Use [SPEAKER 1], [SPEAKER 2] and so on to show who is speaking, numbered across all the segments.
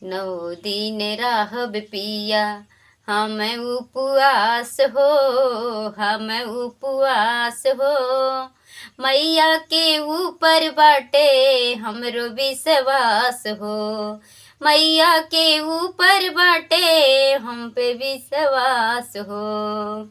[SPEAKER 1] नौ दिन रहब पिया हम उपवास हो, हम उपवास हो। मैया के ऊपर बाटे हमरो विश्वास हो, मैया के ऊपर बाटे हम पे विश्वास हो।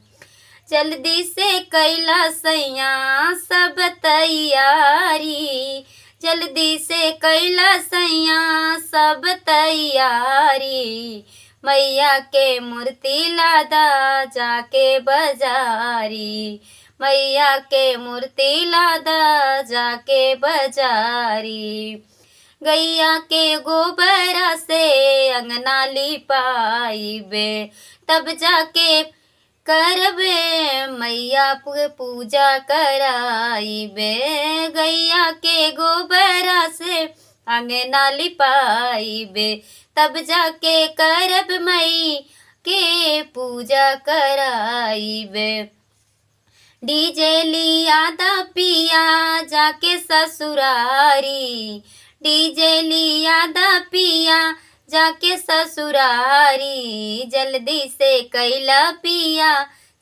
[SPEAKER 1] जल्दी से कैला सैया सब तैयारी, जल्दी से कैला सैया सब तैयारी। मैया के मूर्ति लादा जाके बाजारी, मैया के मूर्ति लादा जाके बाजारी। गैया के गोबरा से अंगना लिपाइबे, तब जाके करबे मैया पूजा कराइबे। गैया के गोबरा से अंगना लिपाइबे, तब जाके करब मई के पूजा कराइबे। डीजे लियादा पिया जाके ससुरारी, डीजे लियादा पिया जाके ससुरारी। जल्दी से कैला पिया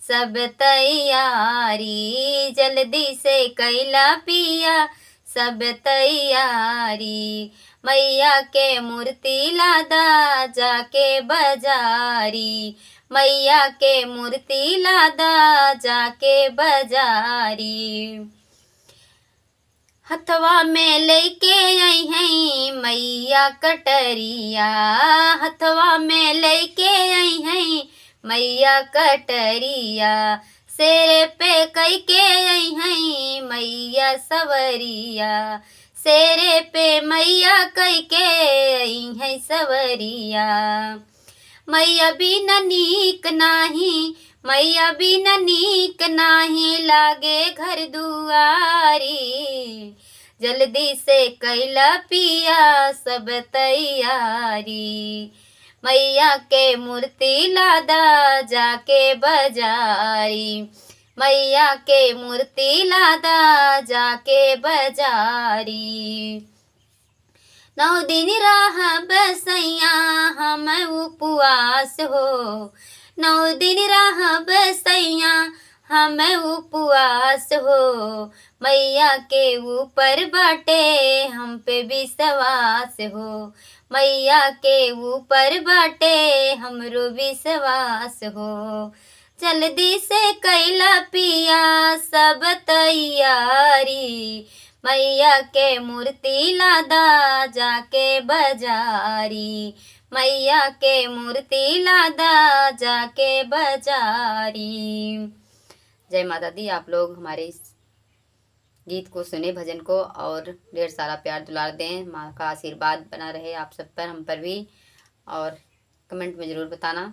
[SPEAKER 1] सब तैयारी, जल्दी से कैला पिया सब तैयारी। मैया के मूर्ति लादा जाके बाजारी, मैया के मूर्ति लादा जाके बाजारी। हथवा में लेके आई हैं मैया कटरिया, हथवा में लेके आई हैं मैया कटरिया। शेर पे कई के आई हैं मैया सवरिया, शेर पे मैया कई के आई हैं सवरिया। मैया बिना नीक नाही, मैया बिना नीक नाही लागे घर दुआरी। जल्दी से कैला पिया सब तैयारी, मैया के मूर्ति लादा जाके बाजारी, मैया के मूर्ति लादा जाके बाजारी। 9 दिन रहब सैया हम उपवास हो, 9 दिन रहब सैया हम उपवास हो। मैया के ऊपर बाटे हम पे विश्वास हो, मैया के ऊपर बाटे हमरो विश्वास हो। जल्दी से कैला पिया सब तैयारी, मैया के मूर्ति लादा जाके बाजारी, मैया के मूर्ति लादा जाके बाजारी। जय माता दी। आप लोग हमारे इस गीत को सुने, भजन को, और ढेर सारा प्यार दुलार दें। माँ का आशीर्वाद बना रहे आप सब पर, हम पर भी, और कमेंट में ज़रूर बताना।